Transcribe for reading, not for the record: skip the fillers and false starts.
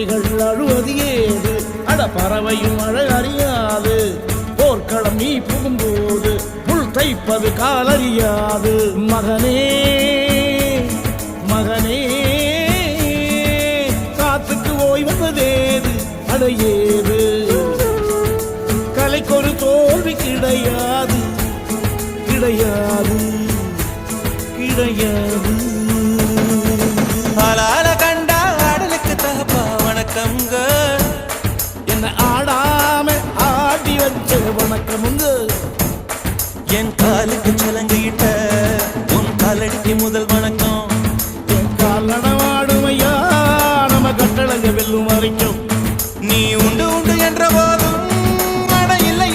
கிளிகள் அழுவது ஏது அட பறவையும் மழை அறியாது போர்க்களம் நீ புகும்போது புல் தைப்பது காலறியாது மகனே மகனே காத்துக்கு ஓய்வதேது அடையேது கலைக்கொரு தோல்வி கிடையாது கிடையாது கிடையாது ஆளால கண்டா ஆடலுக்கு தகப்பா வணக்கம்ங்க என்ன ஆடாம ஆடி வச்ச வணக்கம்